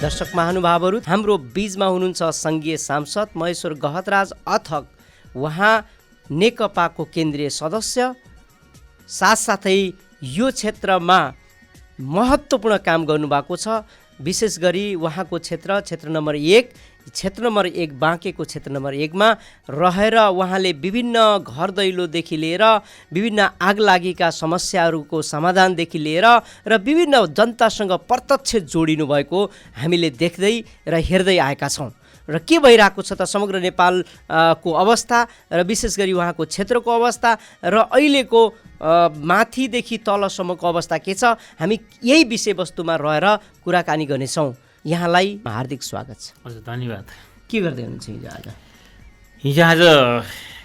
दर्शक महानुभावहरू, हाम्रो बीचमा हुनुहुन्छ सङ्घीय सांसद महेश्वर गहतराज अथक। उहाँ नेकपाको केन्द्रीय सदस्य, साथसाथै यो क्षेत्रमा महत्त्वपूर्ण काम गर्नुभएको छ। विशेष गरी उहाँको क्षेत्र नम्बर 1 बाँकेको क्षेत्र नम्बर 1 मा रहेर उहाँले विभिन्न घर दैलोदेखि लिएर विभिन्न आगलागीका समस्याहरूको समाधानदेखि लिएर र विभिन्न जनतासँग प्रत्यक्ष जोडिनु भएको हामीले देख्दै र हेर्दै आएका छौँ। र के भइरहेको छ त समग्र नेपालको अवस्था र विशेष गरी उहाँको क्षेत्रको अवस्था र अहिलेको माथिदेखि तलसम्मको अवस्था के छ, हामी यही विषयवस्तुमा रहेर कुराकानी गर्नेछौँ। यहाँलाई हार्दिक स्वागत छ। हजुर, धन्यवाद। के गर्दै हुनुहुन्छ हिजो आज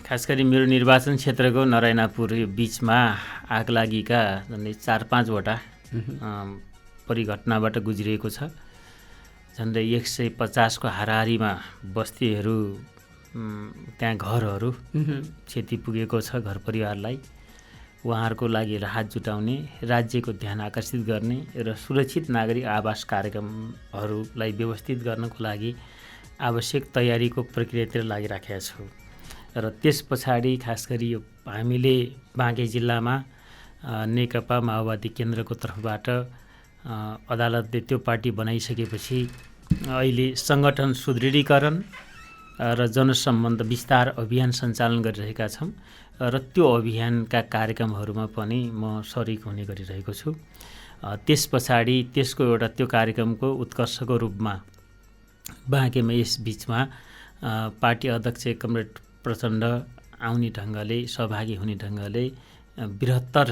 खास गरी मेरो निर्वाचन क्षेत्रको नरायणापुर यो बिचमा आगलागीका झन्डै 4-5 वटा परिघटनाबाट गुज्रिएको छ। झन्डै 150 को हाराहारीमा बस्तीहरू, त्यहाँ घरहरू क्षति पुगेको छ। घर परिवारलाई उहाँहरूको लागि राहत जुटाउने, राज्यको ध्यान आकर्षित गर्ने र सुरक्षित नागरिक आवास कार्यक्रमहरूलाई व्यवस्थित गर्नको लागि आवश्यक तयारीको प्रक्रियातिर लागिराखेका छौँ। र त्यस पछाडि खास गरी यो हामीले बाँके जिल्लामा नेकपा माओवादी केन्द्रको तर्फबाट अदालतले त्यो पार्टी बनाइसकेपछि अहिले सङ्गठन सुदृढीकरण र जनसम्बन्ध विस्तार अभियान सञ्चालन गरिरहेका छौँ र त्यो अभियानका कार्यक्रमहरूमा पनि म सरिक हुने गरिरहेको छु। त्यस पछाडि त्यसको एउटा त्यो कार्यक्रमको उत्कर्षको रूपमा बाँकेमा यस बिचमा पार्टी अध्यक्ष कमरेड प्रचण्ड आउने ढङ्गले, सहभागी हुने ढङ्गले बृहत्तर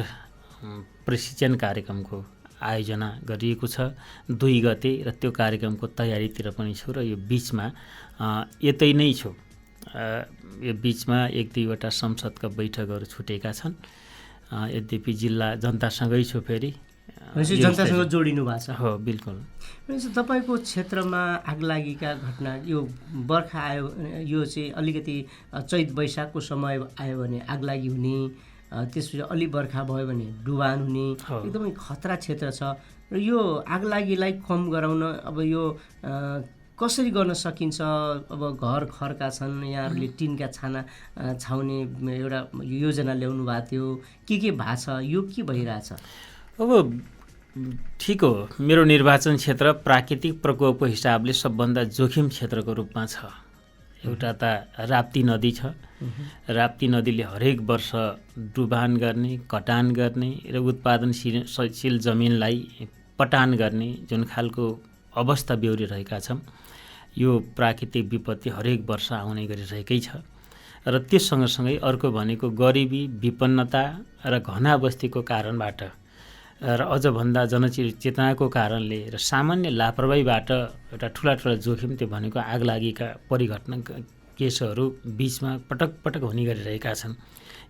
प्रशिक्षण कार्यक्रमको आयोजना गरिएको छ 2 गते र त्यो कार्यक्रमको तयारीतिर पनि छु। र यो बिचमा यतै नै छु। यो बिचमा 1-2 वटा संसदका बैठकहरू छुटेका छन्। यद्यपि जिल्ला जनतासँगै छु। फेरि जनतासँग जोडिनु भएको छ। हो, बिल्कुल। तपाईँको क्षेत्रमा आगलागीका घटना, यो बर्खा आयो, यो चाहिँ अलिकति चैत वैशाखको समय आयो भने आगलागी हुने, त्यसपछि अलि बर्खा भयो भने डुबान हुने एकदमै खतरा क्षेत्र छ। र यो आगलागीलाई कम गराउन अब यो कसरी गर्न सकिन्छ? अब घर खर्का छन्, यहाँहरूले टिनका छाना छाउने एउटा योजना ल्याउनु भएको थियो, के भएको छ, यो के भइरहेछ? अब ठिक हो, मेरो निर्वाचन क्षेत्र प्राकृतिक प्रकोपको हिसाबले सबभन्दा जोखिम क्षेत्रको रूपमा छ। एउटा त राप्ती नदी छ। राप्ती नदीले हरेक वर्ष डुबान गर्ने, कटान गर्ने र उत्पादनशील जमिनलाई पटान गर्ने जुन खालको अवस्था बेहोरिरहेका छौँ, यो प्राकृतिक विपत्ति हरेक वर्ष आउने गरिरहेकै छ। र त्यो सँगसँगै अर्को भनेको गरिबी, विपन्नता र घना बस्तीको कारणबाट र अझभन्दा जनचेतनाको कारणले र सामान्य लापरवाहीबाट एउटा ठुला जोखिम, त्यो भनेको आगलागीका परिघटना केसहरू बिचमा पटक पटक हुने गरिरहेका छन्।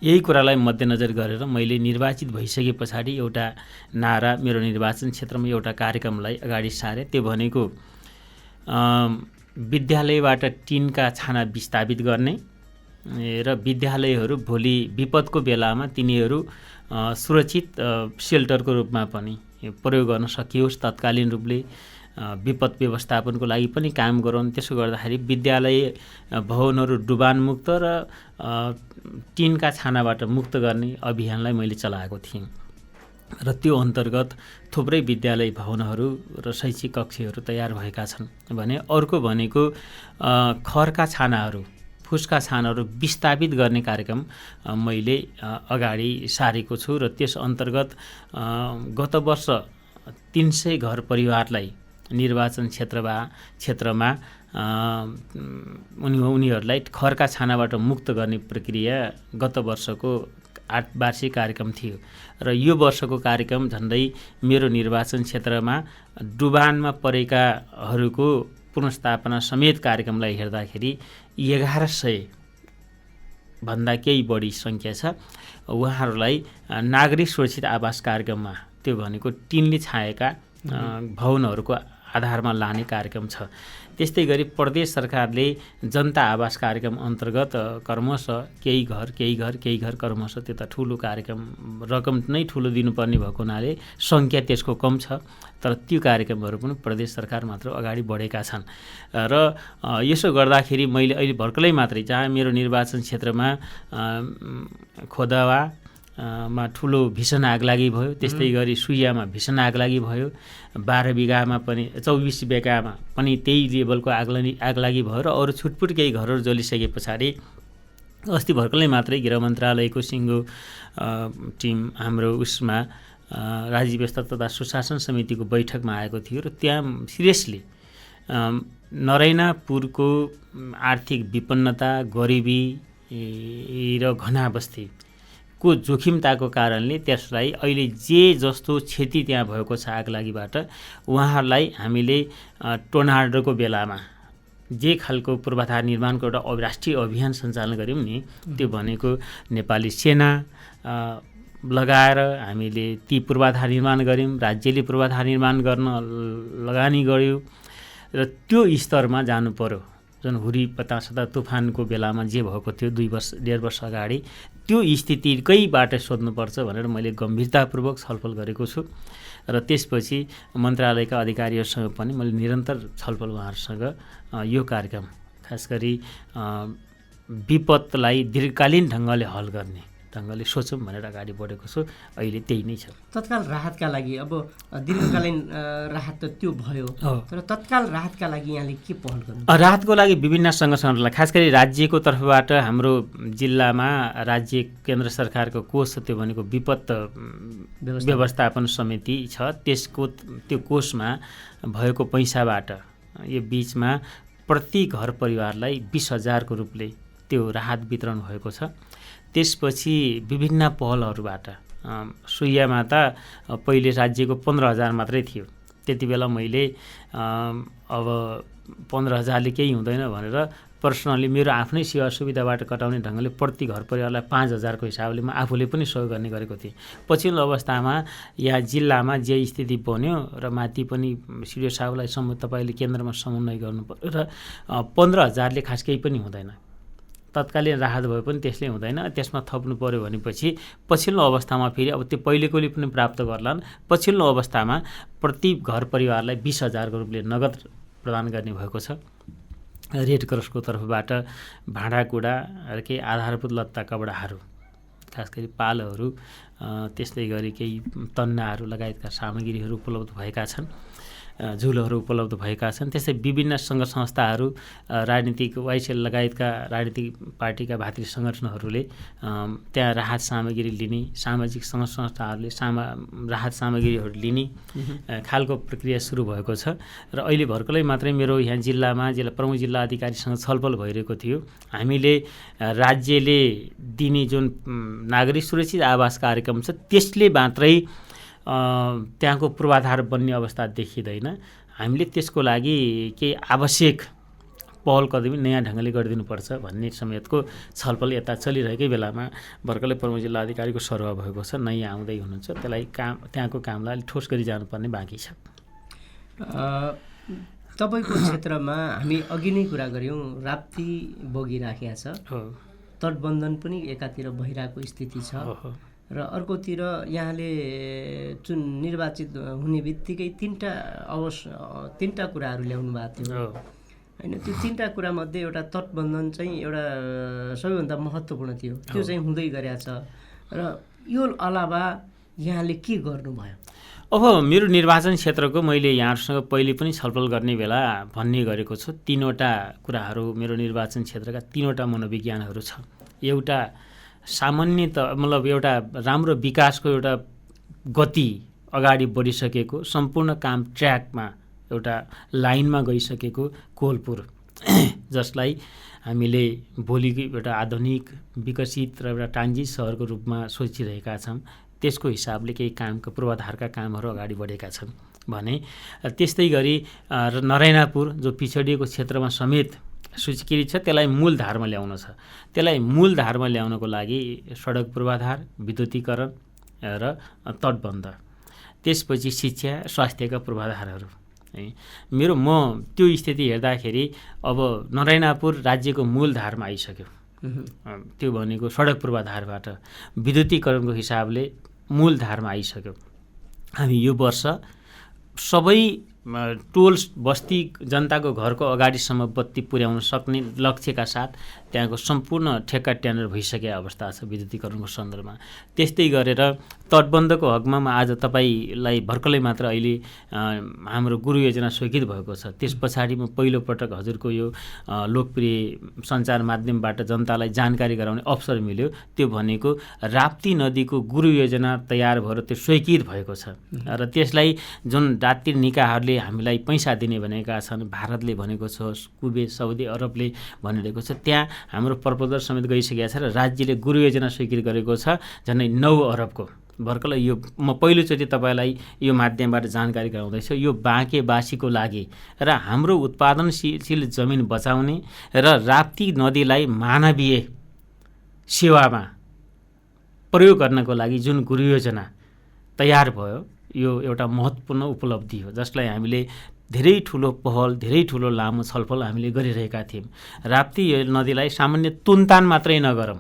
यही कुरालाई मध्यनजर गरेर मैले निर्वाचित भइसके पछाडि एउटा नारा मेरो निर्वाचन क्षेत्रमा एउटा कार्यक्रमलाई अगाडि सारे। त्यो भनेको विद्यालयबाट टिनका छाना विस्थापित गर्ने र विद्यालयहरू भोलि विपदको बेलामा तिनीहरू सुरक्षित सेल्टरको रूपमा पनि प्रयोग गर्न सकियोस्। तत्कालीन रूपले विपद व्यवस्थापनको लागि पनि काम गरौँ। त्यसो गर्दाखेरि विद्यालय भवनहरू डुबानमुक्त र टिनका छानाबाट मुक्त गर्ने अभियानलाई मैले चलाएको थिएँ। र त्यो अन्तर्गत थुप्रै विद्यालय भवनहरू र शैक्षिक कक्षहरू तयार भएका छन् भने अर्को भनेको खरका छानाहरू, फुसका छानाहरू विस्थापित गर्ने कार्यक्रम मैले अगाडि सारेको छु। र त्यस अन्तर्गत गत वर्ष 300 घर परिवारलाई निर्वाचन क्षेत्रमा उनीहरूलाई खरका छानाबाट मुक्त गर्ने प्रक्रिया गत वर्षको 8 वार्षिक कार्यक्रम थियो। र यो वर्षको कार्यक्रम झन्डै मेरो निर्वाचन क्षेत्रमा डुबानमा परेकाहरूको पुनर्स्थापना समेत कार्यक्रमलाई हेर्दाखेरि 1100 भन्दा केही बढी सङ्ख्या छ। उहाँहरूलाई नागरिक सुरक्षित आवास कार्यक्रममा, त्यो भनेको टिनले छाएका भवनहरूको आधारमा लाने कार्यक्रम छ। त्यस्तै गरी प्रदेश सरकारले जनता आवास कार्यक्रम अन्तर्गत क्रमशः केही घर क्रमशः त्यो त ठुलो कार्यक्रम रकम नै ठुलो दिनुपर्ने भएको हुनाले सङ्ख्या त्यसको कम छ, तर त्यो कार्यक्रमहरू पनि प्रदेश सरकार मात्र अगाडि बढेका छन्। र यसो गर्दाखेरि मैले अहिले भर्खरै मात्रै जहाँ मेरो निर्वाचन क्षेत्रमा खोदवा मा ठुलो भीषण आगलागी भयो, त्यस्तै गरी सुइयामा भीषण आगलागी भयो, 12 बिघामा पनि 24 बिघामा पनि त्यही लेभलको आगलागी भयो र अरू छुटपुट केही घरहरू जलिसके पछाडि अस्ति भर्खरै मात्रै गृह मन्त्रालयको सिङ्गो टिम हाम्रो उसमा राज्य व्यवस्था तथा सुशासन समितिको बैठकमा आएको थियो र त्यहाँ सिरियसली नरैनापुरको आर्थिक विपन्नता, गरिबी र घना बस्ती को जोखिमताको कारणले त्यसलाई अहिले जे जस्तो क्षति त्यहाँ भएको छ आगलागीबाट उहाँहरूलाई हामीले टोर्नाडोको बेलामा जे खालको पूर्वाधार निर्माणको एउटा राष्ट्रिय अभियान सञ्चालन गऱ्यौँ नि, त्यो भनेको नेपाली सेना लगाएर हामीले ती पूर्वाधार निर्माण गऱ्यौँ, राज्यले पूर्वाधार निर्माण गर्न लगानी गर्यो र त्यो स्तरमा जानु पर्यो। जुन हुरी बतासदा तुफानको बेलामा जे भएको थियो 1.5 वर्ष अगाडि त्यो स्थितिकैबाट सोध्नुपर्छ भनेर मैले गम्भीरतापूर्वक छलफल गरेको छु र त्यसपछि मन्त्रालयका अधिकारीहरूसँग पनि मैले निरन्तर छलफल उहाँहरूसँग यो कार्यक्रम खास गरी विपदलाई दीर्घकालीन ढङ्गले हल गर्ने ढङ्गले सोचौँ भनेर अगाडि बढेको छु। अहिले त्यही नै छ। तत्काल राहतका लागि अब दीर्घकालीन राहत त त्यो भयो, तर तत्काल राहतका लागि यहाँले के पहल गर्नु? राहतको लागि विभिन्न सङ्गठनहरूलाई खास गरी राज्यको तर्फबाट हाम्रो जिल्लामा राज्य केन्द्र सरकारको कोष छ, त्यो भनेको विपद व्यवस्थापन समिति छ, त्यो कोषमा भएको पैसाबाट यो बिचमा प्रति घर परिवारलाई 20,000 को रूपले त्यो राहत वितरण भएको छ। त्यसपछि विभिन्न पहलहरूबाट सुइयामा त पहिले राज्यको 15,000 मात्रै थियो, त्यति बेला मैले अब 15,000ले केही हुँदैन भनेर पर्सनली मेरो आफ्नै सेवा सुविधाबाट कटाउने ढङ्गले प्रति घर परिवारलाई 5,000 को हिसाबले म आफूले पनि सहयोग गर्ने गरेको थिएँ। पछिल्लो अवस्थामा यहाँ जिल्लामा जे स्थिति बन्यो र माथि पनि सिडिओ साहबलाई तपाईँले केन्द्रमा समन्वय गर्नु पर्यो र 15,000ले खास केही पनि हुँदैन, तत्कालीन राहत भए पनि त्यसले हुँदैन, त्यसमा थप्नु पर्यो भनेपछि पछिल्लो अवस्थामा फेरि अब त्यो पहिलेकोले पनि प्राप्त गर्लान्, पछिल्लो अवस्थामा प्रति घर परिवारलाई 20,000 को रूपले नगद प्रदान गर्ने भएको छ। रेड क्रसको तर्फबाट भाँडाकुँडा र केही आधारभूत लत्ता कपडाहरू खास गरी पालहरू त्यस्तै गरी केही तन्नाहरू लगायतका सामग्रीहरू उपलब्ध भएका छन्, झुलहरू उपलब्ध भएका छन्। त्यस्तै विभिन्न सङ्घ संस्थाहरू राजनीतिक वाइसेल लगायतका राजनीतिक पार्टीका भातृ सङ्गठनहरूले त्यहाँ राहत सामग्री लिने, सामाजिक सङ्घ संस्थाहरूले राहत सामग्रीहरू लिने खालको प्रक्रिया सुरु भएको छ र अहिले भर्खरै मात्रै मेरो यहाँ जिल्लामा प्रमुख जिल्ला अधिकारीसँग छलफल भइरहेको थियो। हामीले राज्यले दिने जुन नागरिक सुरक्षित आवास कार्यक्रम छ त्यसले मात्रै त्यहाँको पूर्वाधार बन्ने अवस्था देखिँदैन, हामीले त्यसको लागि केही आवश्यक पहल कदमी नयाँ ढङ्गले गरिदिनुपर्छ भन्ने समेतको छलफल यता चलिरहेकै बेलामा भर्खरै प्रमुख जिल्ला अधिकारीको सरुवा भएको छ, नयाँ आउँदै हुनुहुन्छ, त्यसलाई त्यहाँको कामलाई अलिक ठोस गरी जानुपर्ने बाँकी छ। तपाईँको क्षेत्रमा हामी अघि नै कुरा गऱ्यौँ, राप्ती बगिराखेको छ, तटबन्धन पनि एकातिर भइरहेको स्थिति छ र अर्कोतिर यहाँले जुन निर्वाचित हुने बित्तिकै तीनटा कुराहरू ल्याउनु भएको थियो होइन, त्यो तीनटा कुरामध्ये एउटा तटबन्धन चाहिँ एउटा सबैभन्दा महत्त्वपूर्ण थियो, त्यो चाहिँ हुँदै गरेको छ र यो अलावा यहाँले के गर्नुभयो? अब मेरो निर्वाचन क्षेत्रको मैले यहाँहरूसँग पहिले पनि छलफल गर्ने बेला भन्ने गरेको छु, 3वटा कुराहरू मेरो निर्वाचन क्षेत्रका 3वटा मनोविज्ञानहरू छ। एउटा सामान्यत मतलब एउटा राम्रो विकासको एउटा गति अगाडि बढिसकेको, सम्पूर्ण काम ट्र्याकमा एउटा लाइनमा गइसकेको कोलपुर, जसलाई हामीले भोलिको एउटा आधुनिक विकसित र एउटा ट्रान्जिट सहरको रूपमा सोचिरहेका छौँ, त्यसको हिसाबले केही कामको पूर्वाधारका कामहरू अगाडि बढेका छन् भने त्यस्तै गरी नरैनापुर जो पिछडिएको क्षेत्रमा समेत सूचीकृत छ त्यसलाई मूलधारमा ल्याउन छ। त्यसलाई मूलधारमा ल्याउनको लागि सडक पूर्वाधार, विद्युतीकरण र तटबन्ध, त्यसपछि शिक्षा स्वास्थ्यका पूर्वाधारहरू है। म त्यो स्थिति हेर्दाखेरि अब नरायणापुर राज्यको मूलधारमा आइसक्यो। त्यो भनेको सडक पूर्वाधारबाट विद्युतीकरणको हिसाबले मूलधारमा आइसक्यो। हामी यो वर्ष सबै टोल बस्ती जनताको घरको अगाडिसम्म बत्ती पुर्याउन सक्ने लक्ष्यका साथ त्यहाँको सम्पूर्ण ठेक्का टेन्डर भइसकेको अवस्था छ विद्युतीकरणको सन्दर्भमा। त्यस्तै गरेर तटबन्धको हकमा आज तपाईँलाई भर्खरै मात्र अहिले हाम्रो गुरु योजना स्वीकृत भएको छ। त्यस पछाडि म पहिलोपटक हजुरको यो लोकप्रिय सञ्चार माध्यमबाट जनतालाई जानकारी गराउने अवसर मिल्यो। त्यो भनेको राप्ती नदीको गुरु योजना तयार भएर त्यो स्वीकृत भएको छ र त्यसलाई जुन राप्ती निकायहरूले हामीलाई पैसा दिने भनेका छन्, भारतले भनेको छ, कुवेत, साउदी अरबले भनिरहेको छ, त्यहाँ हाम्रो प्रपोजल समेत गइसकेको छ र राज्यले गुरु योजना स्वीकृत गरेको छ झन्डै 9 अरबको। भर्खरै यो म पहिलोचोटि तपाईँलाई यो माध्यमबाट जानकारी गराउँदैछु। यो बाँकेवासीको लागि र हाम्रो उत्पादनशील जमिन बचाउने र राप्ती नदीलाई मानवीय सेवामा प्रयोग गर्नको लागि जुन गुरु योजना तयार भयो यो एउटा महत्त्वपूर्ण उपलब्धि हो, जसलाई हामीले धेरै ठुलो पहल, धेरै ठुलो लामो छलफल हामीले गरिरहेका थियौँ। राप्ती नदीलाई सामान्य तुनतान मात्रै नगरौँ,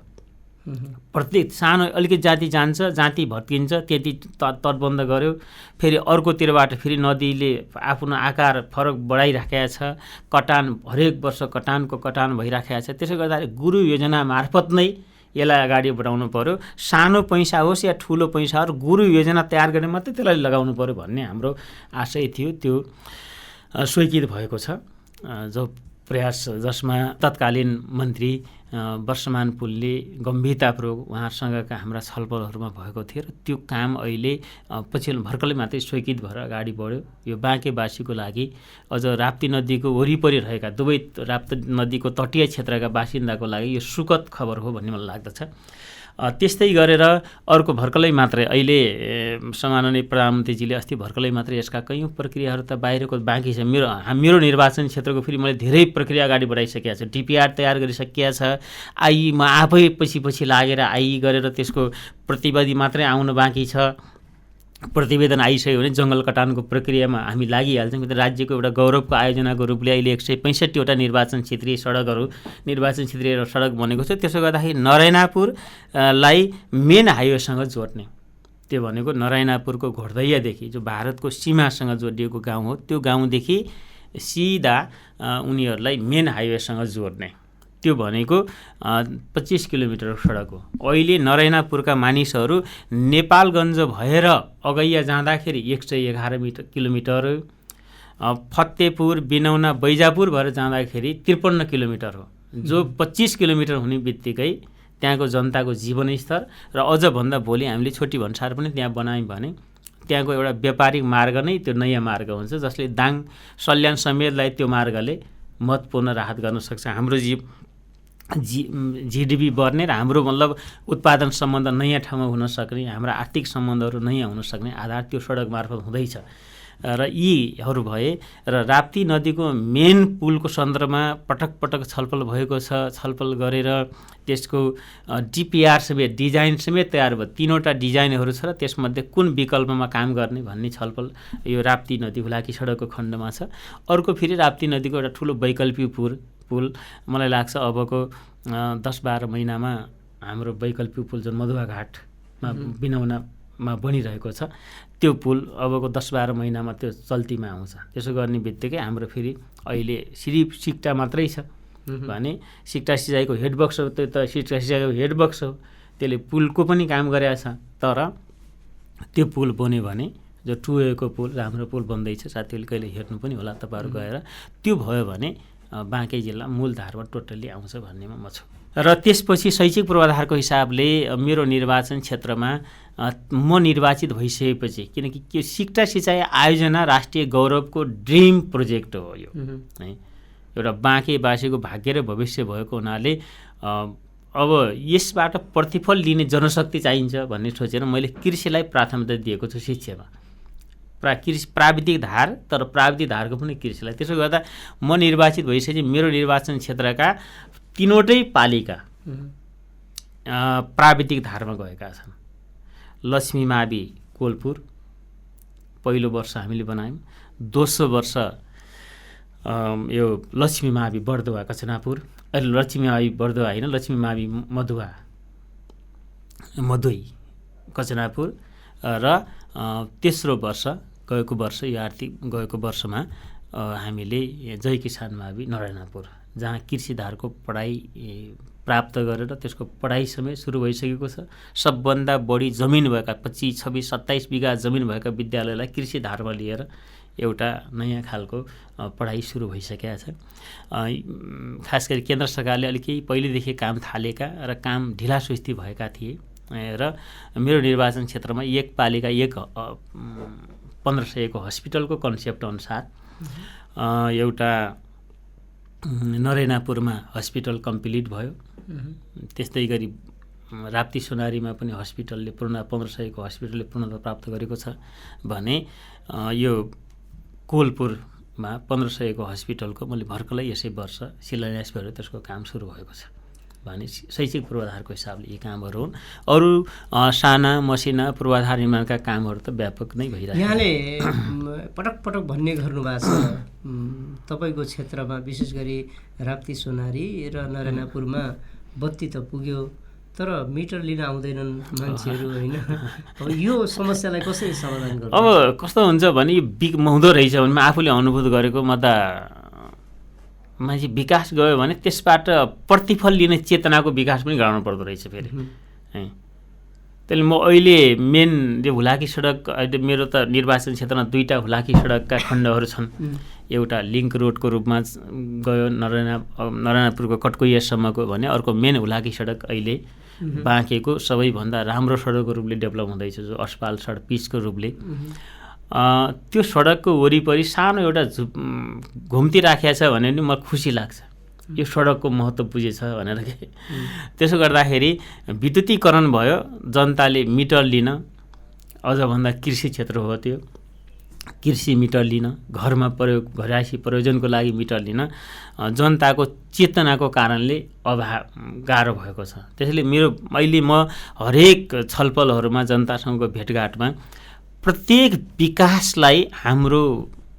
प्रत्येक सानो अलिकति जाति जान्छ, जाति भत्किन्छ, त्यति तटबन्ध गर्यो, फेरि अर्कोतिरबाट फेरि नदीले आफ्नो आकार फरक बढाइराखेको छ, कटान हरेक वर्ष कटानको कटान भइराखेको छ। त्यसो गर्दाखेरि गुरु योजना मार्फत नै यसलाई अगाडि बढाउनु पर्यो। सानो पैसा होस् या ठुलो पैसा होस्, गुरु योजना तयार गर्ने मात्रै त्यसलाई लगाउनु पर्यो भन्ने हाम्रो आशय थियो। त्यो स्वीकृत भएको छ। जो प्रयास जसमा तत्कालीन मन्त्री वर्षमान पुलले गम्भीरतापूर्वक उहाँहरूसँगका हाम्रा छलफलहरूमा भएको थियो र त्यो काम अहिले पछिल्लो भर्खरै मात्रै स्वीकृत भएर अगाडि बढ्यो। यो बाँकेवासीको लागि अझ राप्ती नदीको वरिपरि रहेका दुवै राप्ती नदीको तटीय क्षेत्रका बासिन्दाको लागि यो सुखद खबर हो भन्ने मलाई लाग्दछ। त्यस्तै गरेर अर्को भर्खरै मात्रै अहिले सम्माननीय प्रधानमन्त्रीजीले अस्ति भर्खरै मात्रै यसका कैयौँ प्रक्रियाहरू त बाहिरको बाँकी छ। मेरो निर्वाचन क्षेत्रको फेरि मैले धेरै प्रक्रिया अगाडि बढाइसकेको छु। डिपिआर तयार गरिसकिया छ। आइमा आफै पछि लागेर आइ गरेर त्यसको प्रतिवेदी मात्रै आउनु बाँकी छ। प्रतिवेदन आइसक्यो भने जङ्गल कटानको प्रक्रियामा हामी लागिहाल्छौँ। किन राज्यको एउटा गौरवको आयोजनाको रूपले अहिले 165वटा निर्वाचन क्षेत्रीय सडक बनेको छ। त्यसो गर्दाखेरि नरायणापुरलाई मेन हाइवेसँग जोड्ने, त्यो भनेको नरायणापुरको घोडदैयादेखि जो भारतको सीमासँग जोडिएको गाउँ हो, त्यो गाउँदेखि सिधा उनीहरूलाई मेन हाइवेसँग जोड्ने, त्यो भनेको 25 किलोमिटर सडक हो। अहिले नरायणापुरका मानिसहरू नेपालगञ्ज भएर अगैया जाँदाखेरि 111 किलोमिटर, फतेपुर, बिनौना, बैजापुर भएर जाँदाखेरि 53 किलोमिटर हो। जो 25 किलोमिटर हुने बित्तिकै त्यहाँको जनताको जीवनस्तर र अझ भन्दा भोलि हामीले छोटी भन्सार पनि त्यहाँ बनायौँ भने त्यहाँको एउटा व्यापारिक मार्ग नै त्यो नयाँ मार्ग हुन्छ, जसले दाङ सल्यान समेतलाई त्यो मार्गले महत्त्वपूर्ण राहत गर्न सक्छ। हाम्रो जिडिपी बढ्ने र हाम्रो मतलब उत्पादन सम्बन्ध नयाँ ठाउँमा हुन सक्ने, हाम्रा आर्थिक सम्बन्धहरू नयाँ हुन सक्ने आधार त्यो सडक मार्फत हुँदैछ। र यीहरू भए र राप्ती नदीको मेन पुलको सन्दर्भमा पटक छलफल भएको छ। छलफल गरेर त्यसको डिपिआर समेत डिजाइन समेत तयार भयो। 3वटा डिजाइनहरू छ र त्यसमध्ये कुन विकल्पमा काम गर्ने भन्ने छलफल यो राप्ती नदी हुलाकी सडकको खण्डमा छ। अर्को फेरि राप्ती नदीको एउटा ठुलो वैकल्पिक पुल मलाई लाग्छ अबको 10-12 महिनामा हाम्रो वैकल्पिक पुल जुन मधुवाघाटमा बिनौनामा बनिरहेको छ, त्यो पुल अबको 10-12 महिनामा त्यो चल्तीमा आउँछ। त्यसो गर्ने बित्तिकै हाम्रो फेरि अहिले सिर्फ सिक्टा मात्रै छ भने सिक्टा सिँचाइको हेडबक्स हो, त्यो त सिक्टा सिँचाइको हेडबक्स हो, त्यसले पुलको पनि काम गरेको छ। तर त्यो पुल बन्यो भने जो टुवेको पुल, राम्रो पुल बन्दैछ, साथीहरूले कहिले हेर्नु पनि होला तपाईँहरू गएर, त्यो भयो भने बाँके जिल्ला मूलधारमा टोटल्ली आउँछ भन्नेमा म छु। र त्यसपछि शैक्षिक पूर्वाधारको हिसाबले मेरो निर्वाचन क्षेत्रमा म निर्वाचित भइसकेपछि, किनकि त्यो सिक्टा सिँचाइ आयोजना राष्ट्रिय गौरवको ड्रिम प्रोजेक्ट हो यो है, एउटा बाँकेवासीको भाग्य र भविष्य भएको हुनाले अब यसबाट प्रतिफल लिने जनशक्ति चाहिन्छ भन्ने सोचेर मैले कृषिलाई प्राथमिकता दिएको छु शिक्षामा। प्राविधिक धार, तर प्राविधिक धारको पनि कृषिलाई। त्यसो गर्दा म निर्वाचित भइसकेपछि मेरो निर्वाचन क्षेत्रका 3वटै पालिका प्राविधिक धारमा गएका छन्। लक्ष्मीमावि कोलपुर, पहिलो वर्ष हामीले बनायौँ। दोस्रो वर्ष यो लक्ष्मी मावि बर्दुवा कचनापुर, लक्ष्मी मावि बर्दुवा होइन, लक्ष्मी मावि मधुई कचनापुर। र तेस्रो वर्ष गएको वर्ष यो आर्थिक गएको वर्षमा हामीले जय किसान मावि नरायणपुर, जहाँ कृषिधारको पढाइ प्राप्त गरेर त्यसको पढाइ समय सुरु भइसकेको छ। सबभन्दा बढी जमिन भएका 25, 26, 27 बिघा जमिन भएका विद्यालयलाई कृषिधारमा लिएर एउटा नयाँ खालको पढाइ सुरु भइसकेका छ। खास गरी केन्द्र सरकारले अलिक केही पहिलेदेखि काम थालेका र काम ढिलासुस्ती भएका थिए र मेरो निर्वाचन क्षेत्रमा एक पालिका एक 1500 को हस्पिटलको कन्सेप्ट अनुसार एउटा नरेनापुरमा हस्पिटल कम्प्लिट भयो। त्यस्तै गरी राप्ती सोनारीमा पनि हस्पिटलले 1500 को हस्पिटलले पूर्णता प्राप्त गरेको छ भने यो कोलपुरमा 1500 को हस्पिटलको मैले भर्खरै यसै वर्ष शिलान्यास गरेर त्यसको काम सुरु भएको छ भने शैक्षिक पूर्वाधारको हिसाबले यी कामहरू हुन्। अरू साना मसिना पूर्वाधार निर्माणका कामहरू त व्यापक नै भइरहेको छ। यहाँले पटक पटक भन्ने गर्नुभएको छ तपाईँको क्षेत्रमा विशेष गरी राप्ती सोनारी र नरेनापुरमा बत्ती त पुग्यो तर मिटर लिन आउँदैनन् मान्छेहरू होइन। अब यो समस्यालाई कसरी समाधान गर्नु? अब कस्तो हुन्छ भने यो हुँदो रहेछ भने म आफूले अनुभूत गरेको म त मान्छे विकास गयो भने त्यसबाट प्रतिफल लिने चेतनाको विकास पनि गराउनु पर्दो रहेछ फेरि है। त्यसले म अहिले मेन जो हुलाकी सडक अहिले मेरो त निर्वाचन क्षेत्रमा 2टा हुलाकी सडकका खण्डहरू छन्। एउटा लिङ्क रोडको रूपमा गयो नरायणपुरको कटकोइयासम्मको भने अर्को मेन हुलाकी सडक अहिले बाँकेको सबैभन्दा राम्रो सडकको रूपले डेभलप हुँदैछ, जो अस्पाल सडक पिचको रूपले। त्यो सडकको वरिपरि सानो एउटा घुम्ती राखेको छ भने पनि मलाई खुसी लाग्छ, यो सडकको महत्त्व बुझेछ भनेर के। त्यसो गर्दाखेरि विद्युतीकरण भयो, जनताले मिटर लिन, अझ भन्दा कृषि क्षेत्र हो त्यो, कृषि मिटर लिन, घरमा घरायसी प्रयोजनको लागि मिटर लिन जनताको चेतनाको कारणले अभाव गाह्रो भएको छ। त्यसैले अहिले म हरेक छलफलहरूमा जनतासँगको भेटघाटमा प्रत्येक विकासलाई हाम्रो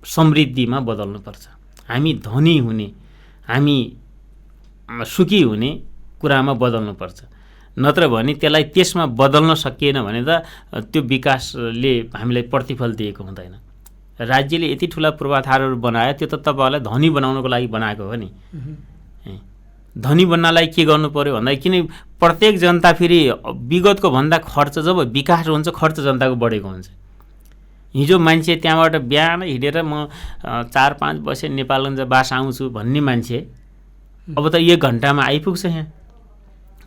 समृद्धिमा बदल्नुपर्छ। हामी धनी हुने, हामी सुखी हुने कुरामा बदल्नुपर्छ, नत्र भने त्यसलाई त्यसमा बदल्न सकिएन भने त त्यो विकासले हामीलाई प्रतिफल दिएको हुँदैन। राज्यले यति ठुला पूर्वाधारहरू बनायो, त्यो त तपाईँहरूलाई धनी बनाउनको लागि बनाएको हो नि। धनी बन्नलाई के गर्नु पर्यो भन्दा किन प्रत्येक जनता फेरि विगतको भन्दा खर्च, जब विकास हुन्छ खर्च जनताको बढेको हुन्छ। हिजो मान्छे त्यहाँबाट बिहान हिँडेर म 4-5 बजे नेपालगञ्ज बास आउँछु भन्ने मान्छे अब त 1 घन्टामा आइपुग्छ यहाँ।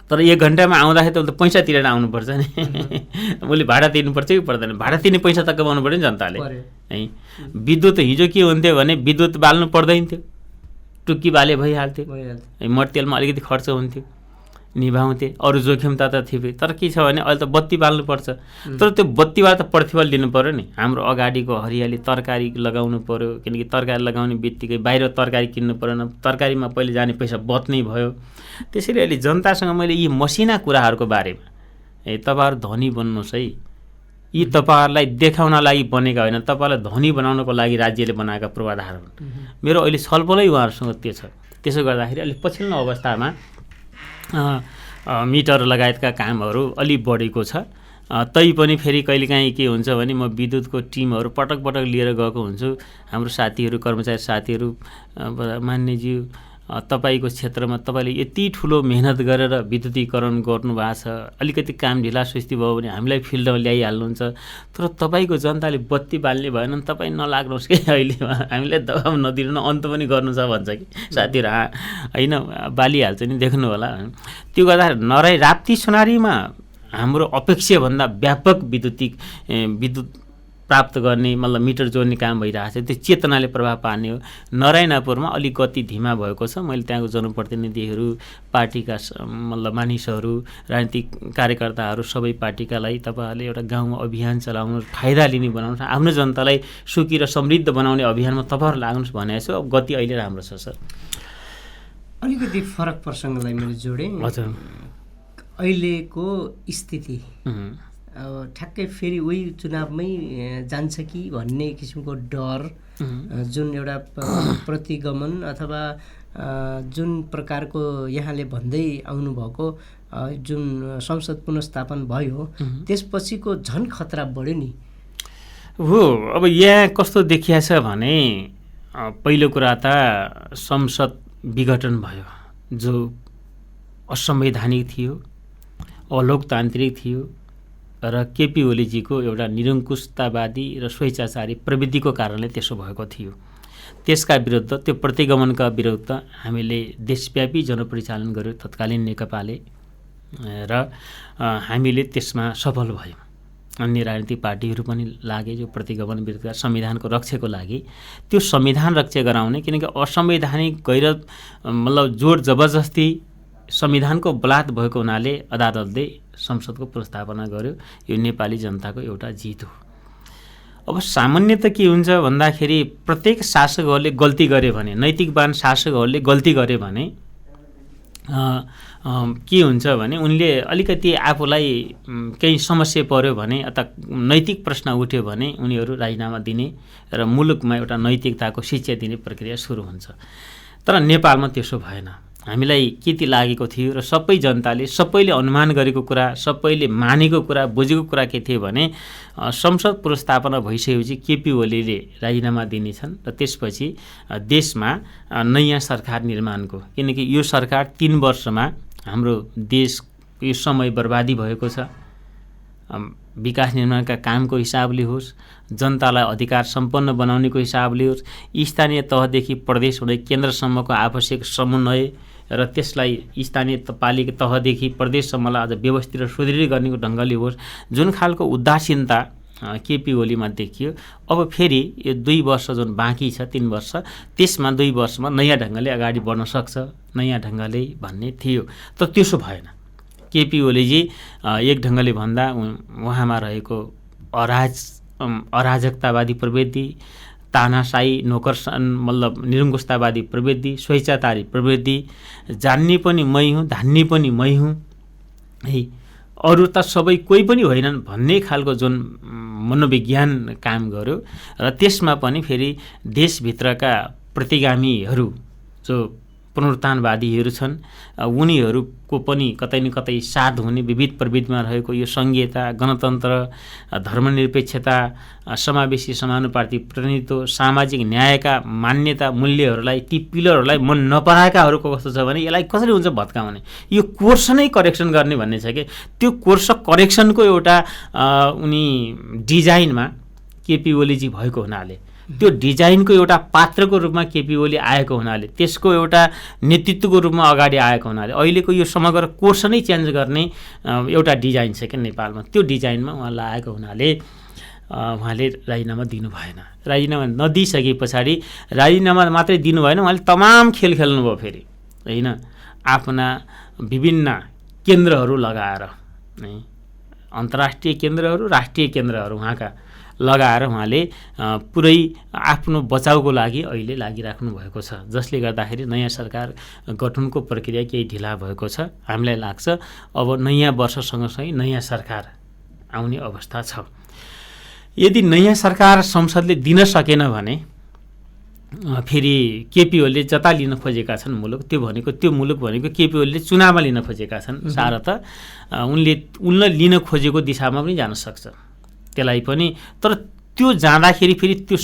तर 1 घन्टामा आउँदाखेरि त पैसा तिरेर आउनुपर्छ नि। मैले भाडा तिर्नुपर्छ कि पर्दैन? भाडा तिर्ने पैसा त कमाउनु पऱ्यो नि जनताले है। विद्युत हिजो के हुन्थ्यो भने विद्युत बाल्नु पर्दैन थियो, टुक्की बाले भइहाल्थ्यो, मट्टितेलमा अलिकति खर्च हुन्थ्यो, निभाउँथे, अरू जोखिम त थिए। तर के छ भने अहिले त बत्ती बाल्नुपर्छ, तर त्यो बत्तीबाट त प्रतिफल दिनु पऱ्यो नि। हाम्रो अगाडिको हरियाली तरकारी लगाउनु पऱ्यो, किनकि तरकारी लगाउने बित्तिकै बाहिर तरकारी किन्नु परेन, तरकारीमा पहिले जाने पैसा बच्नै भयो। त्यसैले अहिले जनतासँग मैले यी मसिना कुराहरूको बारेमा तपाईँहरू धनी बन्नुहोस् है, यी तपाईँहरूलाई देखाउन लागि बनेका होइन, तपाईँहरूलाई धनी बनाउनको लागि राज्यले बनाएका पूर्वाधार हुन्। मेरो अहिले छलफलै उहाँहरूसँग त्यो छ। त्यसो गर्दाखेरि अहिले पछिल्लो अवस्थामा मिटर लगायतका कामहरू अलि बढेको छ। तैपनि फेरि कहिलेकाहीँ के हुन्छ भने म विद्युतको टिमहरू पटक पटक लिएर गएको हुन्छु। हाम्रो साथीहरू, कर्मचारी साथीहरू, मान्यज्यू तपाईँको क्षेत्रमा तपाईँले यति ठुलो मेहनत गरेर विद्युतीकरण गर्नुभएको छ, अलिकति काम ढिला सुस्ती भयो भने हामीलाई फिल्डमा ल्याइहाल्नुहुन्छ, तर तपाईँको जनताले बत्ती बाल्ने भएन भने तपाईँ नलाग्नुहोस् कि अहिले हामीलाई दबाब नदिनु न, अन्त पनि गर्नु छ भन्छ कि साथीहरू। होइन, बालिहाल्छ नि, देख्नु होला। त्यो गर्दा राप्ती सोनारीमा हाम्रो अपेक्षाभन्दा व्यापक विद्युत प्राप्त गर्ने, मतलब मिटर जोड्ने काम भइरहेको छ। त्यो चेतनाले प्रभाव पार्ने हो। नरायणपुरमा अलिक गति धिमा भएको छ। मैले त्यहाँको जनप्रतिनिधिहरू, पार्टीका मतलब मानिसहरू, राजनीतिक कार्यकर्ताहरू, सबै पार्टीकालाई तपाईँहरूले एउटा गाउँमा अभियान चलाउनु, फाइदा लिने बनाउनुहोस्, आफ्नो जनतालाई सुखी र समृद्ध बनाउने अभियानमा तपाईँहरू लाग्नुहोस् भनेको छु। अब गति अहिले राम्रो छ सर। अलिकति फरक प्रसङ्गलाई मैले जोडेँ। हजुर, अहिलेको स्थिति ठ्याक्कै फेरि उही चुनावमै जान्छ कि भन्ने किसिमको डर जुन एउटा प्रतिगमन अथवा जुन प्रकारको यहाँले भन्दै आउनुभएको जुन संसद पुनर्स्थापन भयो त्यसपछिको झन् खतरा बढ्यो नि। हो, अब यहाँ कस्तो देखिया छ भने पहिलो कुरा त संसद विघटन भयो जो असंवैधानिक थियो, अलोकतान्त्रिक थियो र केपी ओलीजीको एउटा निरङ्कुशतावादी र स्वेच्छाचारी प्रवृत्तिको कारणले त्यसो भएको थियो। त्यसका विरुद्ध, त्यो प्रतिगमनका विरुद्ध हामीले देशव्यापी जनपरिचालन गर्यो तत्कालीन नेकपाले र हामीले त्यसमा सफल भयौँ। अन्य राजनीतिक पार्टीहरू पनि लागे जो प्रतिगमन विरुद्ध संविधानको रक्षाको लागि। त्यो संविधान रक्षा गराउने, किनकि असंवैधानिक गैर मतलब जोड जबरजस्ती संविधानको बलात् भएको हुनाले अदालतले संसदको पुनर्स्थापना गर्यो। यो नेपाली जनताको एउटा जित हो। अब सामान्यत के हुन्छ भन्दाखेरि प्रत्येक शासकहरूले गल्ती गरे भने, नैतिकवान शासकहरूले गल्ती गरे भने के हुन्छ भने उनले अलिकति आफूलाई केही समस्या पर्यो भने अथवा नैतिक प्रश्न उठ्यो भने उनीहरू राजीनामा दिने र मुलुकमा एउटा नैतिकताको शिक्षा दिने प्रक्रिया सुरु हुन्छ। तर नेपालमा त्यसो भएन। हामीलाई के लागेको थियो र सबै जनताले, सबैले अनुमान गरेको कुरा, सबैले मानेको कुरा, बुझेको कुरा के थियो भने संसद पुनर्स्थापना भइसकेपछि केपी ओलीले राजीनामा दिनेछन् र त्यसपछि देशमा नयाँ सरकार निर्माणको, किनकि यो सरकार 3 वर्षमा हाम्रो देश यो समय बर्बादी भएको छ। विकास निर्माणका कामको हिसाबले होस्, जनतालाई अधिकार सम्पन्न बनाउनेको हिसाबले होस्, स्थानीय तहदेखि प्रदेश हुँदै केन्द्रसम्मको आवश्यक समन्वय र त्यसलाई स्थानीय पालिका तहदेखि प्रदेशसम्मलाई अझ व्यवस्थित र सुदृढ गर्नेको ढङ्गले होस्, जुन खालको उदासीनता केपी ओलीमा देखियो। अब फेरि यो 2 वर्ष जुन बाँकी छ, 3 वर्ष, त्यसमा 2 वर्षमा नयाँ ढङ्गले अगाडि बढ्न सक्छ, नयाँ ढङ्गले भन्ने थियो। तर त्यसो भएन। केपी ओलीजी एक ढङ्गले भन्दा उहाँमा रहेको अराजकतावादी प्रवृत्ति, तानाशाही नोकर मतलब निरङ्कुशतावादी प्रवृत्ति, स्वेच्छाचारी प्रवृत्ति, जान्ने पनि मै हुँ, धान्ने पनि मै हुँ, है, अरू त सबै कोही पनि होइनन् भन्ने खालको जुन मनोविज्ञान काम गर्यो। र त्यसमा पनि फेरि देशभित्रका प्रतिगामीहरू जो पुनरुत्थानवादीहरू छन् उनीहरूको पनि कतै न कतै साथ हुने विविध प्रवृत्तिमा रहेको यो सङ्घीयता, गणतन्त्र, धर्मनिरपेक्षता, समावेशी समानुपातिक प्रतिनिधित्व, सामाजिक न्यायका मान्यता मूल्यहरूलाई, ती पिलरहरूलाई मन नपराएकाहरूको कस्तो छ भने यसलाई कसरी हुन्छ भत्काउने, यो कोर्स नै करेक्सन गर्ने भन्ने छ कि त्यो कोर्स करेक्सनको एउटा उनी डिजाइनमा केपी ओलीजी भएको हुनाले, त्यो डिजाइनको एउटा पात्रको रूपमा केपी ओली आएको हुनाले, त्यसको एउटा नेतृत्वको रूपमा अगाडि आएको हुनाले अहिलेको यो समग्र कोर्स नै चेन्ज गर्ने एउटा डिजाइन छ क्या नेपालमा। त्यो डिजाइनमा उहाँलाई आएको हुनाले उहाँले राजीनामा दिनु भएन। राजीनामा नदिइसके पछाडि राजीनामा मात्रै दिनु भएन, उहाँले तमाम खेल खेल्नुभयो फेरि, होइन, आफ्ना विभिन्न केन्द्रहरू लगाएर, अन्तर्राष्ट्रिय केन्द्रहरू, राष्ट्रिय केन्द्रहरू उहाँका लगाएर उहाँले पुरै आफ्नो बचाउको लागि अहिले लागिराख्नु भएको छ, जसले गर्दाखेरि नयाँ सरकार गठनको प्रक्रिया केही ढिला भएको छ। हामीलाई लाग्छ अब नयाँ वर्ष सँगसँगै नयाँ सरकार आउने अवस्था छ। यदि नयाँ सरकार संसदले दिन सकेन भने फेरि केपी ओलीले जता लिन खोजेका छन् मुलुक, त्यो मुलुक भनेको केपी ओलीले चुनावमा लिन खोजेका छन्, सारा त उनले लिन खोजेको दिशामा पनि जान सक्छ त्यसलाई पनि। तर त्यो जाँदाखेरि फेरि त्यो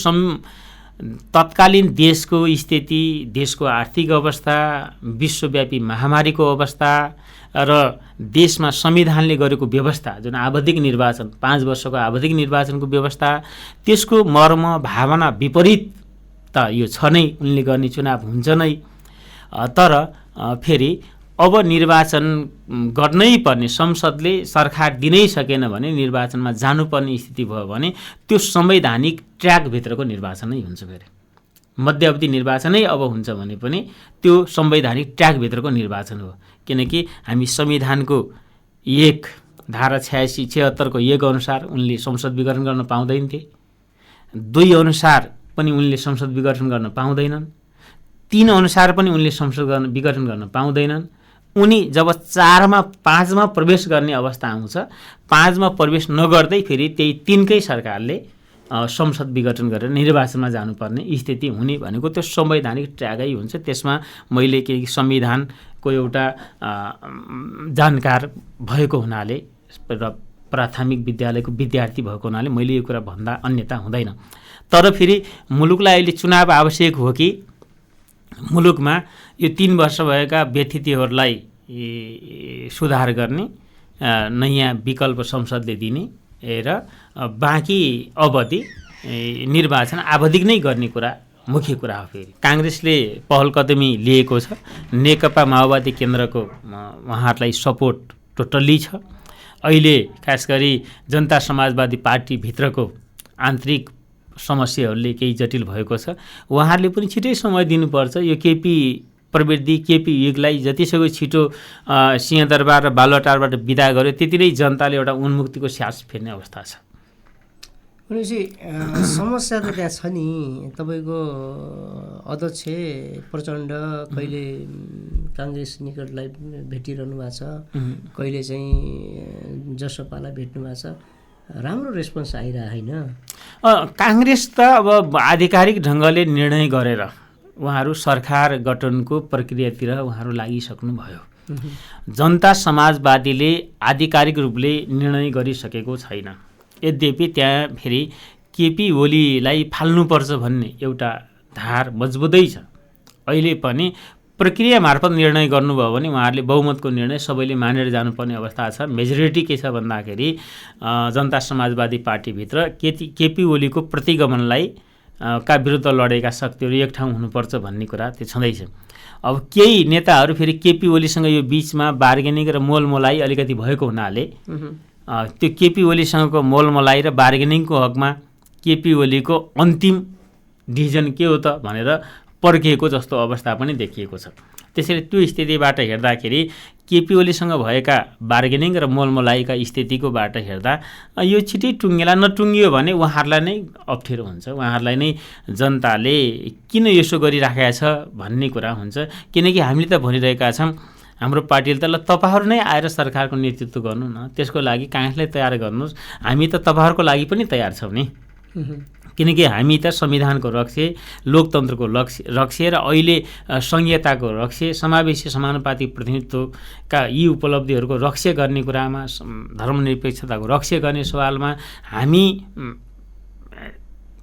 तत्कालीन देशको स्थिति, देशको आर्थिक अवस्था, विश्वव्यापी महामारीको अवस्था र देशमा संविधानले गरेको व्यवस्था जुन आवधिक निर्वाचन, 5 वर्षको आवधिक निर्वाचनको व्यवस्था, त्यसको मर्म भावना विपरीत त यो छ नै, उनले गर्ने चुनाव हुन्छ नै। तर फेरि अब निर्वाचन गर्नै पर्ने, संसदले सरकार दिनै सकेन भने निर्वाचनमा जानुपर्ने स्थिति भयो भने त्यो संवैधानिक ट्र्याकभित्रको निर्वाचन नै हुन्छ। फेरि मध्यावधि निर्वाचनै अब हुन्छ भने पनि त्यो संवैधानिक ट्र्याकभित्रको निर्वाचन हो, किनकि हामी संविधानको 1 धारा 86-76 को 1 अनुसार उनले संसद विघटन गर्न पाउँदैनथे, 2 अनुसार पनि उनले संसद विघटन गर्न पाउँदैनन्, 3 अनुसार पनि उनले संसद विघटन गर्न पाउँदैनन्, उनी जब 4मा 5मा प्रवेश गर्ने अवस्था आउँछ, 5मा प्रवेश नगर्दै फेरि त्यही 3कै सरकारले संसद विघटन गरेर निर्वाचनमा जानुपर्ने स्थिति हुने भनेको त्यो संवैधानिक ट्र्यागै हुन्छ। त्यसमा मैले केही संविधानको एउटा जानकार भएको हुनाले र प्राथमिक विद्यालयको विद्यार्थी भएको हुनाले मैले यो कुरा भन्दा अन्यथा हुँदैन। तर फेरि मुलुकलाई अहिले चुनाव आवश्यक हो कि मुलुकमा यो 3 वर्ष भएका व्यतिथिहरूलाई सुधार गर्ने नयाँ विकल्प संसदले दिने र बाँकी अवधि निर्वाचन आवधिक नै गर्ने कुरा मुख्य कुरा हो। फेरि काङ्ग्रेसले पहल कदमी लिएको छ, नेकपा माओवादी केन्द्रको उहाँहरूलाई सपोर्ट टोटल्ली छ। अहिले खास गरी जनता समाजवादी पार्टीभित्रको आन्तरिक समस्याहरूले केही जटिल भएको छ। उहाँहरूले पनि छिटै समय दिनुपर्छ। यो केपी प्रवृत्ति केपी युगलाई जतिसक्दो छिटो सिंहदरबार र बालुवाटारबाट विदा गर्यो त्यति नै जनताले एउटा उन्मुक्तिको स्यास फेर्ने अवस्था छ। भनेपछि समस्या त त्यहाँ छ नि। तपाईँको अध्यक्ष प्रचण्ड कहिले काङ्ग्रेस निकटलाई भेटिरहनु भएको छ, कहिले चाहिँ जसपालाई भेट्नु भएको छ, राम्रो रेस्पोन्स आइरहेको होइन। काङ्ग्रेस त अब आधिकारिक ढङ्गले निर्णय गरेर उहाँहरू सरकार गठनको प्रक्रियातिर उहाँहरू लागिसक्नुभयो। जनता समाजवादीले आधिकारिक रूपले निर्णय गरिसकेको छैन। यद्यपि त्यहाँ फेरि केपी ओलीलाई फाल्नुपर्छ भन्ने एउटा धार मजबुतै छ। अहिले पनि प्रक्रिया मार्फत निर्णय गर्नुभयो भने उहाँहरूले बहुमतको निर्णय सबैले मानेर जानुपर्ने अवस्था छ। मेजोरिटी के छ भन्दाखेरि जनता समाजवादी पार्टीभित्र केपी ओलीको प्रतिगमनलाई का विरुद्ध लडेका शक्तिहरू एक ठाउँ हुनुपर्छ भन्ने कुरा त्यो छँदैछ। अब केही नेताहरू फेरि केपी ओलीसँग यो बिचमा बार्गेनिङ र मोलमोलाई अलिकति भएको हुनाले त्यो केपी ओलीसँगको मोलमोलाई र बार्गेनिङको हकमा केपी ओलीको अन्तिम डिसिजन के हो त भनेर पर्खिएको जस्तो अवस्था पनि देखिएको छ। त्यसैले त्यो स्थितिबाट हेर्दाखेरि केपी ओलीसँग भएका बार्गेनिङ र मोलमोलाइका स्थितिकोबाट हेर्दा यो छिटै टुङ्गेला नटुङ्गियो भने उहाँहरूलाई नै अप्ठ्यारो हुन्छ। उहाँहरूलाई नै जनताले किन यसो गरिराखेका छ भन्ने कुरा हुन्छ। किनकि हामीले त भनिरहेका छौँ हाम्रो पार्टीले त ल तपाईँहरू नै आएर सरकारको नेतृत्व गर्नु न, त्यसको लागि काङ्ग्रेसलाई तयार गर्नुहोस्, हामी त तपाईँहरूको लागि पनि तयार छौँ नि। किनकि हामी त संविधानको रक्षे, लोकतन्त्रको रक्षे र अहिले संहिताको रक्षे, समावेशी समानुपातिक प्रतिनिधित्वका यी उपलब्धिहरूको रक्षे गर्ने कुरामा, धर्मनिरपेक्षताको रक्षे गर्ने सवालमा हामी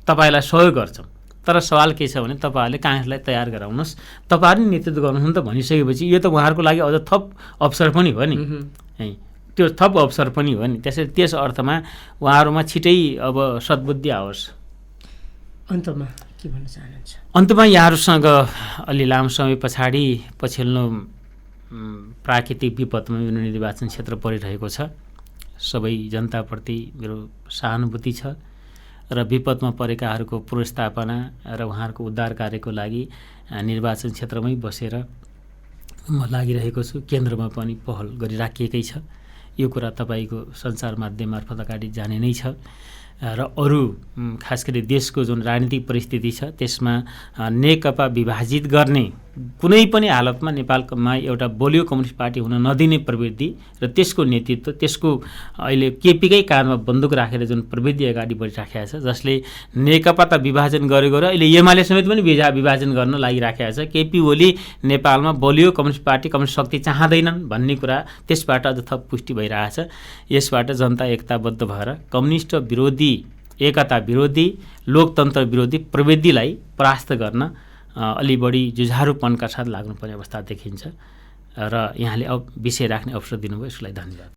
तपाईँलाई सहयोग गर्छौँ। तर सवाल के छ भने तपाईँहरूले काङ्ग्रेसलाई तयार गराउनुहोस्, तपाईँहरू नेतृत्व गर्नुहुन्छ नि त भनिसकेपछि यो त उहाँहरूको लागि अझ थप अवसर पनि हो नि। त्यो थप अवसर पनि हो नि। त्यसैले त्यस अर्थमा उहाँहरूमा छिटै अब सद्बुद्धि आओस्। अन्तमा के भन्न चाहनुहुन्छ? अन्तमा यहाँहरूसँग अलि लामो समय पछाडि पछिल्लो प्राकृतिक विपदमा यो निर्वाचन क्षेत्र परिरहेको छ। सबै जनताप्रति मेरो सहानुभूति छ र विपदमा परेकाहरूको पुनर्स्थापना र उहाँहरूको उद्धार कार्यको लागि निर्वाचन क्षेत्रमै बसेर म लागिरहेको छु। केन्द्रमा पनि पहल गरिराखिएकै छ। यो कुरा तपाईँको सञ्चार माध्यम मार्फत अगाडि जाने नै छ र अरू खास गरी देशको जुन राजनीतिक परिस्थिति छ त्यसमा नेकपा विभाजित गर्ने कुनै पनि हालतमा नेपालमा एउटा बलियो कम्युनिस्ट पार्टी हुन नदिने प्रवृत्ति र त्यसको नेतृत्व, त्यसको अहिले केपीकै काँधमा बन्दुक राखेर जुन प्रवृत्ति अगाडि बढिराखेको छ, जसले नेकपा त विभाजन गरेको र अहिले एमाले समेत पनि विभाजन गर्न लागिराखेको छ। केपी ओली नेपालमा बलियो कम्युनिस्ट पार्टी, कम्युनिस्ट शक्ति चाहँदैनन् भन्ने कुरा त्यसबाट अझ थप पुष्टि भइरहेछ। यसबाट जनता एकताबद्ध भएर कम्युनिस्ट विरोधी, एकता विरोधी, लोकतन्त्र विरोधी प्रवृत्तिलाई परास्त गर्न अलि बढी जुझारुपनका साथ लाग्नुपर्ने अवस्था देखिन्छ र यहाँले अब विषय राख्ने अवसर दिनुभयो, यसलाई धन्यवाद।